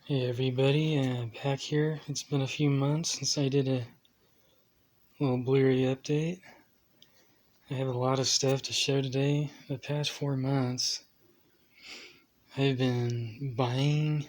Hey everybody, back here. It's been a few months since I did a little Blu-ray update. I have a lot of stuff to show today. The past 4 months, I've been buying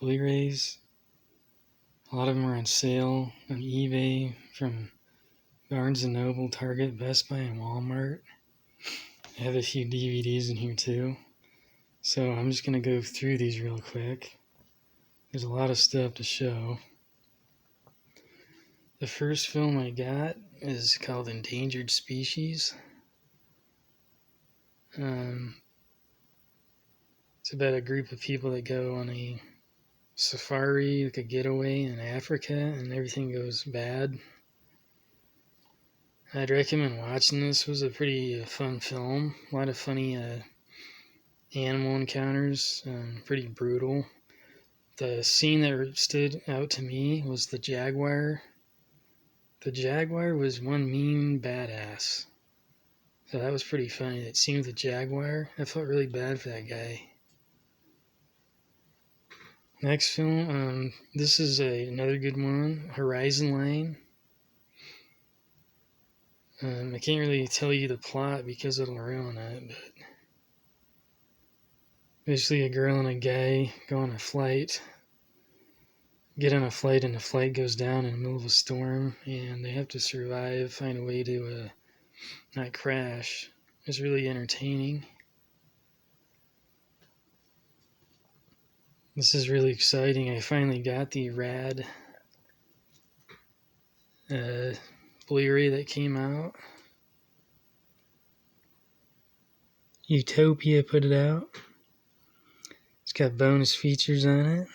Blu-rays. A lot of them are on sale on eBay from Barnes & Noble, Target, Best Buy, and Walmart. I have a few DVDs in here too. So I'm just going to go through these real quick. There's a lot of stuff to show. The first film I got is called Endangered Species. It's about a group of people that go on a safari, like a getaway in Africa, and everything goes bad. I'd recommend watching this. It was a pretty fun film. A lot of funny animal encounters, pretty brutal. The scene that stood out to me was the jaguar. The jaguar was one mean badass. So that was pretty funny. That scene with the jaguar, I felt really bad for that guy. Next film, this is another good one, Horizon Line. I can't really tell you the plot because it'll ruin it, but basically a girl and a guy go on a flight, get on a flight, and the flight goes down in the middle of a storm, and they have to survive, find a way to not crash. It's really entertaining. This is really exciting. I finally got the rad Blu-ray that came out. Utopia put it out. It's got bonus features on it.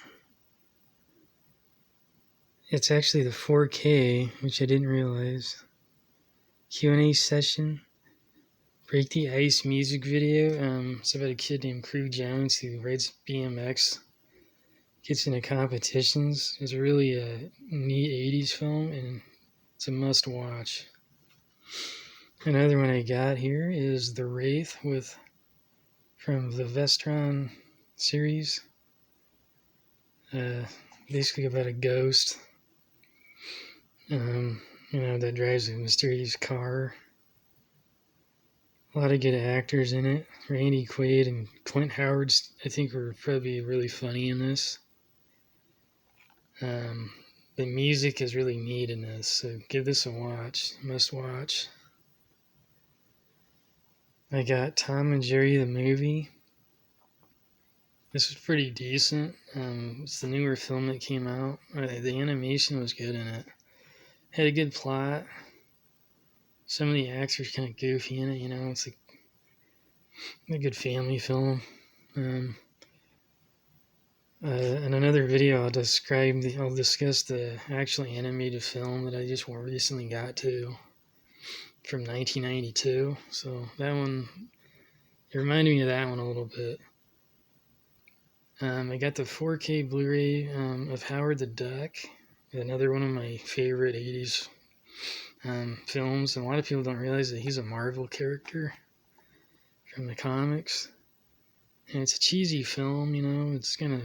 It's actually the 4K, which I didn't realize. Q&A session. Break the Ice music video. It's about a kid named Crew Jones who rides BMX. Gets into competitions. It's really a neat 80s film, and it's a must watch. Another one I got here is The Wraith from the Vestron series. Basically about a ghost, that drives a mysterious car. A lot of good actors in it. Randy Quaid and Clint Howard, I think, were probably really funny in this. The music is really neat in this, so give this a watch. Must watch. I got Tom and Jerry the movie. This was pretty decent. It's the newer film that came out. The animation was good in it. Had a good plot. Some of the acts were kind of goofy in it, It's like a good family film. In another video, I'll discuss the actual animated film that I just recently got to from 1992. So that one, it reminded me of that one a little bit. I got the 4K Blu-ray of Howard the Duck, another one of my favorite 80s films. And a lot of people don't realize that he's a Marvel character from the comics. And it's a cheesy film, It's kind of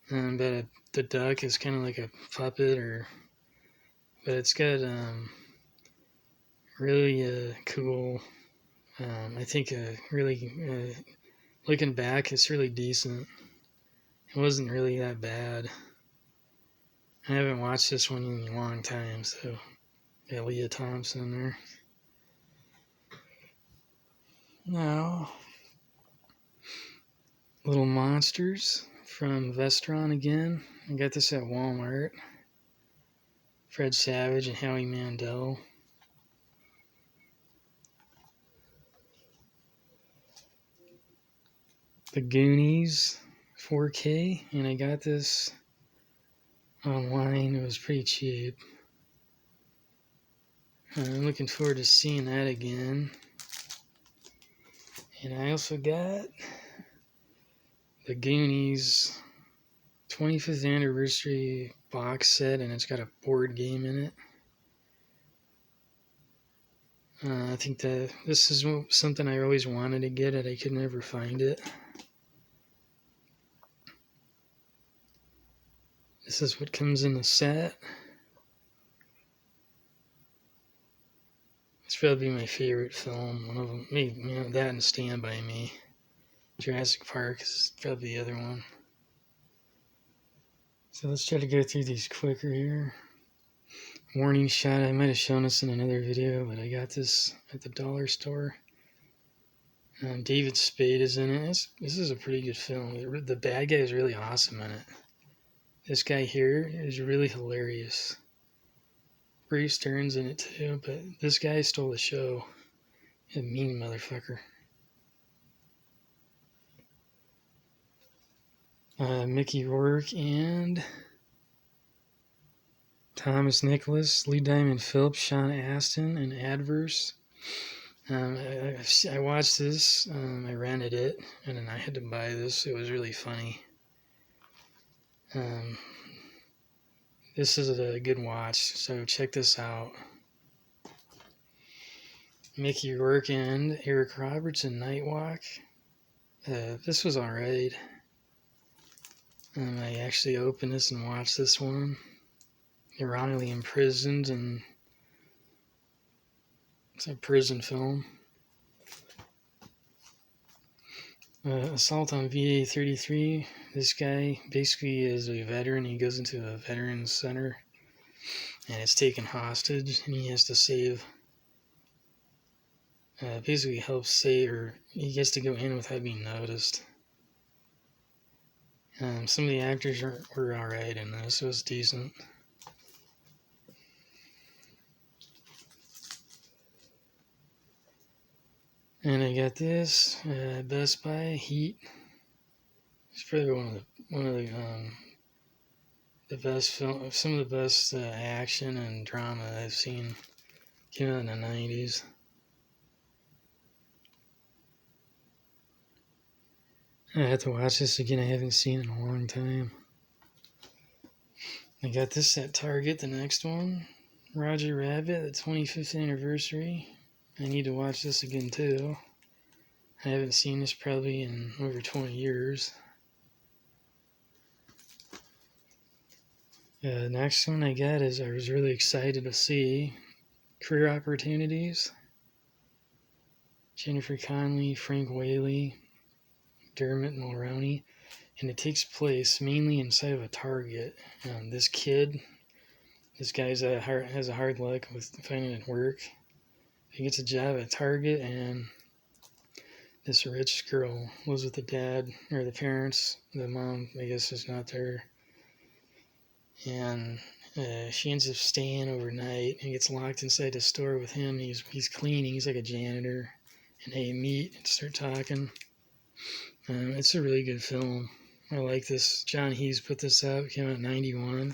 but the duck is kind of like a puppet, but it's got really cool. I think really looking back, it's really decent. It wasn't really that bad. I haven't watched this one in a long time, so got Leah Thompson there. Now, Little Monsters from Vestron again. I got this at Walmart. Fred Savage and Howie Mandel. The Goonies 4K, and I got this online. It was pretty cheap. I'm looking forward to seeing that again. And I also got the Goonies 25th anniversary box set, and it's got a board game in it. I think that this is something I always wanted to get, and I could never find it. This is what comes in the set. It's probably my favorite film. One of them, maybe that and Stand By Me. Jurassic Park is probably the other one. So let's try to go through these quicker here. Warning shot. I might have shown this in another video, but I got this at the dollar store. David Spade is in it. This is a pretty good film. The bad guy is really awesome in it. This guy here is really hilarious. Bruce Stern's in it too, but this guy stole the show. A mean motherfucker. Mickey Rourke and Thomas Nicholas, Lee Diamond Phillips, Sean Astin, and Adverse. I watched this. I rented it, and then I had to buy this. It was really funny. This is a good watch, so check this out. Mickey Rourke and Eric Roberts in Nightwalk. This was alright. I actually opened this and watched this one. Ironically imprisoned, and it's a prison film. Assault on VA 33. This guy basically is a veteran. He goes into a veterans center and it's taken hostage, and he has to save. Basically helps save, or he gets to go in without being noticed. Some of the actors were alright in this. It was decent. And I got this Best Buy Heat. It's probably one of the best film, some of the best action and drama I've seen. Came out in the 90s. I have to watch this again. I haven't seen it in a long time. I got this at Target, the next one. Roger Rabbit, the 25th anniversary. I need to watch this again too. I haven't seen this probably in over 20 years. The next one I got is I was really excited to see Career Opportunities. Jennifer Connelly, Frank Whaley, Dermot Mulroney, and it takes place mainly inside of a Target. This guy has a hard luck with finding work. He gets a job at Target, and this rich girl lives with the dad, or the parents. The mom, I guess, is not there. And she ends up staying overnight and gets locked inside the store with him. He's cleaning. He's like a janitor. And they meet and start talking. It's a really good film. I like this. John Hughes put this out. It came out in 91.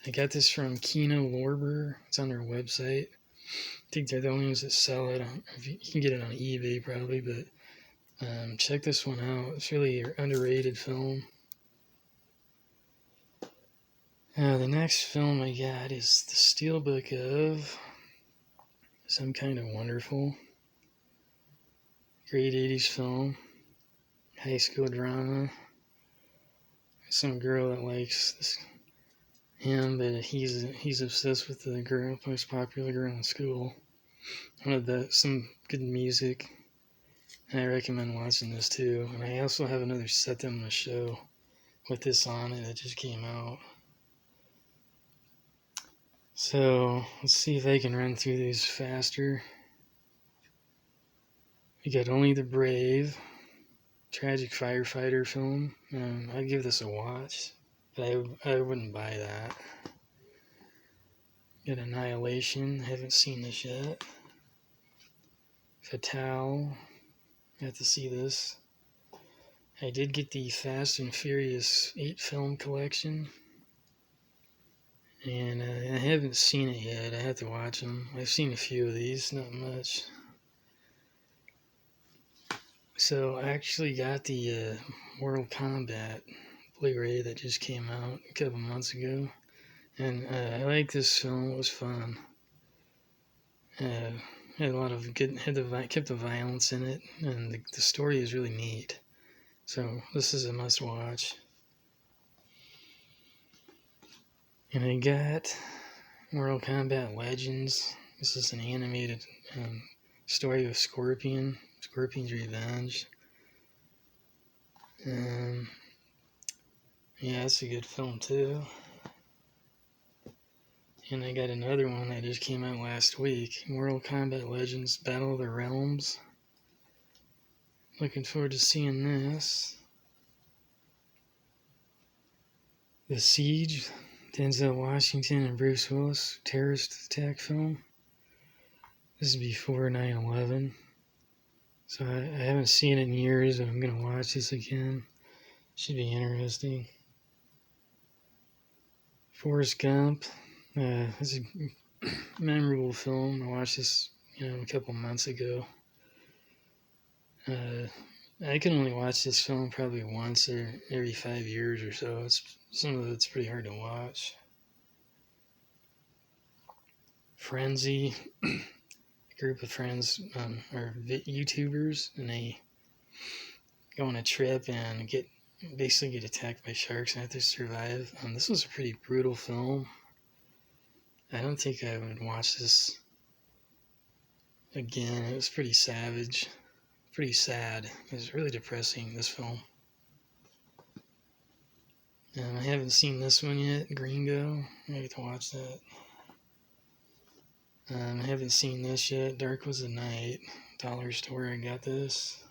I got this from Kino Lorber. It's on their website. I think they're the only ones that sell it. You can get it on eBay probably, but check this one out. It's really an underrated film. The next film I got is the Steelbook of Some Kind of Wonderful. Great 80s film. High school drama. Some girl that likes him, but he's obsessed with the girl, most popular girl in school. Some good music. And I recommend watching this too. And I also have another set that I'm going to show with this on it that just came out. So let's see if I can run through these faster. We got Only the Brave, tragic firefighter film. I'd give this a watch, but I wouldn't buy that. Got Annihilation, haven't seen this yet. Fatale, got to see this. I did get the Fast and Furious 8 film collection. And I haven't seen it yet. I have to watch them. I've seen a few of these, not much. So I actually got the Mortal Kombat Blu-ray that just came out a couple months ago. And I like this film. It was fun. Had a lot of good, kept the violence in it. And the story is really neat. So this is a must watch. And I got Mortal Kombat Legends. This is an animated story of Scorpion's revenge. Yeah, it's a good film too. And I got another one that just came out last week, Mortal Kombat Legends Battle of the Realms. Looking forward to seeing this. The Siege, Denzel Washington and Bruce Willis, terrorist attack film. This is before 9/11. So I haven't seen it in years, and I'm going to watch this again. Should be interesting. Forrest Gump. It's a memorable film. I watched this, a couple months ago. I can only watch this film probably once or every 5 years or so. Some of it's pretty hard to watch. Frenzy. A group of friends are YouTubers, and they go on a trip and basically get attacked by sharks and have to survive. This was a pretty brutal film. I don't think I would watch this again. It was pretty savage, pretty sad. It was really depressing, this film. I haven't seen this one yet, Gringo. I get to watch that. I haven't seen this yet, Dark Was the Night. Dollar store, I got this.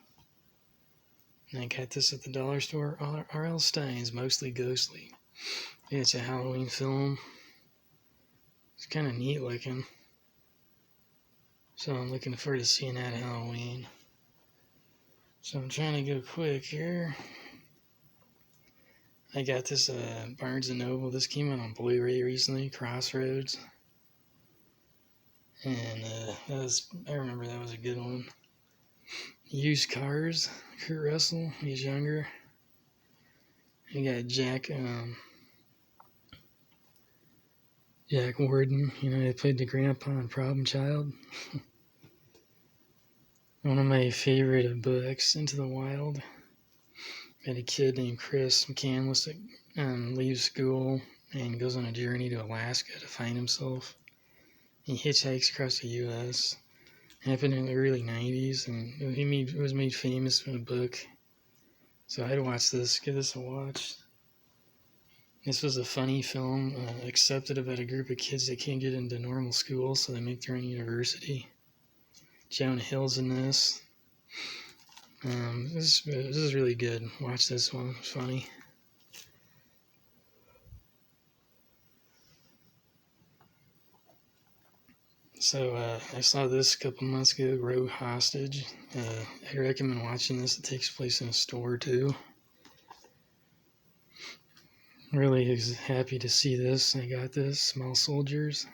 And I got this at the dollar store, R.L. Stein's, Mostly Ghostly. Yeah, it's a Halloween film. It's kind of neat looking. So I'm looking forward to seeing that Halloween. So I'm trying to go quick here. I got this Barnes & Noble. This came out on Blu-ray recently, Crossroads. And I remember that was a good one. Used Cars, Kurt Russell, he's younger. You got Jack Warden, he played the grandpa in Problem Child. One of my favorite books, Into the Wild. Got a kid named Chris McCandless that leaves school and goes on a journey to Alaska to find himself. He hitchhikes across the U.S. Happened in the early 90s, and it was made famous in a book. So I'd watch this, give this a watch. This was a funny film, accepted about a group of kids that can't get into normal school, so they make their own university. Jonah Hill's in this. This is really good. Watch this one. It's funny. So I saw this a couple months ago, Rogue Hostage. I recommend watching this. It takes place in a store too. Really happy to see this. I got this, Small Soldiers.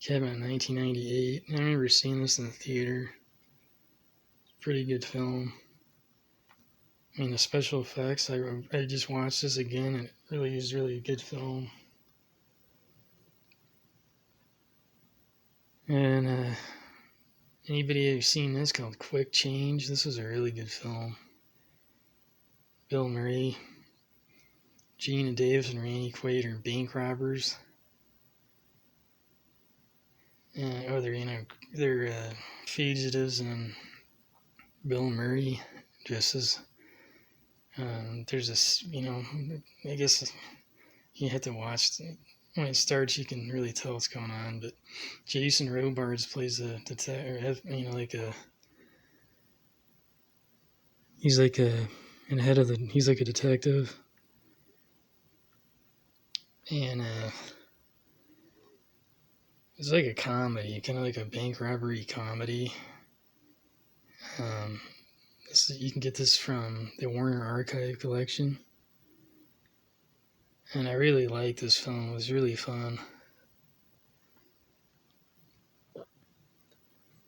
Came out in 1998. I remember seeing this in the theater. Pretty good film. I mean, the special effects, I just watched this again, and it really is really a good film. And anybody ever seen this called Quick Change? This was a really good film. Bill Murray, Gina Davis, and Randy Quaid are bank robbers. They're fugitives, and Bill Murray dresses. There's this, I guess you have to watch. When it starts, you can really tell what's going on. But Jason Robards plays a detective, he's like a detective, and it's like a comedy, kind of like a bank robbery comedy. You can get this from the Warner Archive collection. And I really liked this film. It was really fun.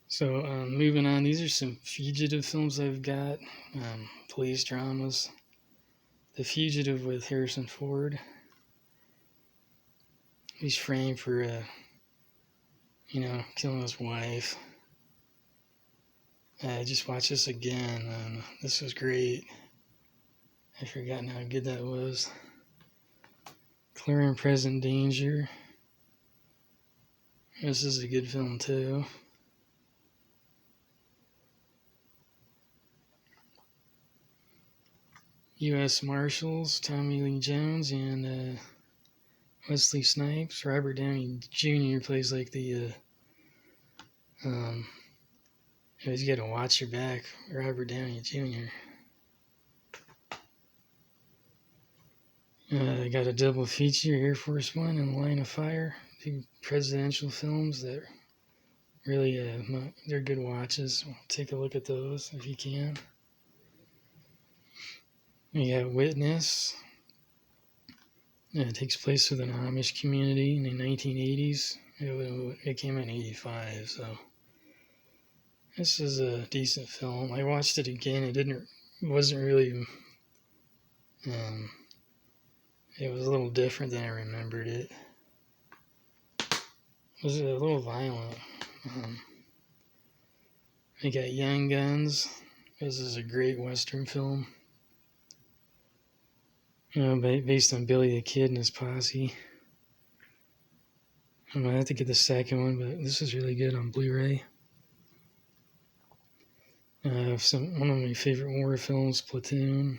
So moving on, these are some fugitive films I've got. Police dramas. The Fugitive with Harrison Ford. He's framed for, killing his wife. I just watched this again, and this was great. I've forgotten how good that was. Clear and Present Danger. This is a good film too. U.S. Marshals, Tommy Lee Jones, and Wesley Snipes. Robert Downey Jr. plays like the, you gotta watch your back, Robert Downey Jr. I got a double feature, Air Force One and Line of Fire. Two presidential films that really, they're good watches. Take a look at those if you can. You got Witness. It takes place with an Amish community in the 1980s. It came out in 85, so this is a decent film. I watched it again. It wasn't really, it was a little different than I remembered it. It was a little violent. They got Young Guns. This is a great Western film. Based on Billy the Kid and his posse. I'm gonna have to get the second one, but this is really good on Blu-ray. One of my favorite horror films, Platoon.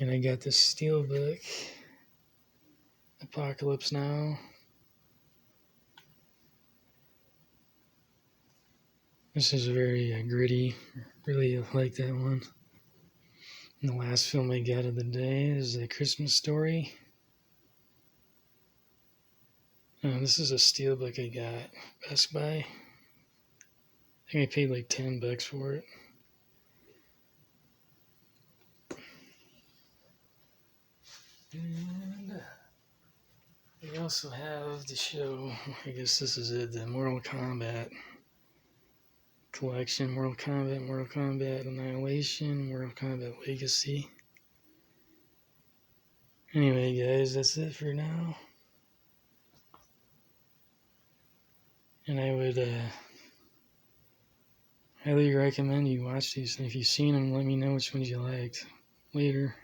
And I got the Steelbook, Apocalypse Now. This is very gritty. Really like that one. And the last film I got of the day is A Christmas Story. This is a Steelbook I got, Best Buy. I think I paid like $10 for it. And we also have the show, I guess this is it, the Mortal Kombat collection. Mortal Kombat Annihilation, Mortal Kombat Legacy. Anyway, guys, that's it for now. And I would highly recommend you watch these. And if you've seen them, let me know which ones you liked. Later.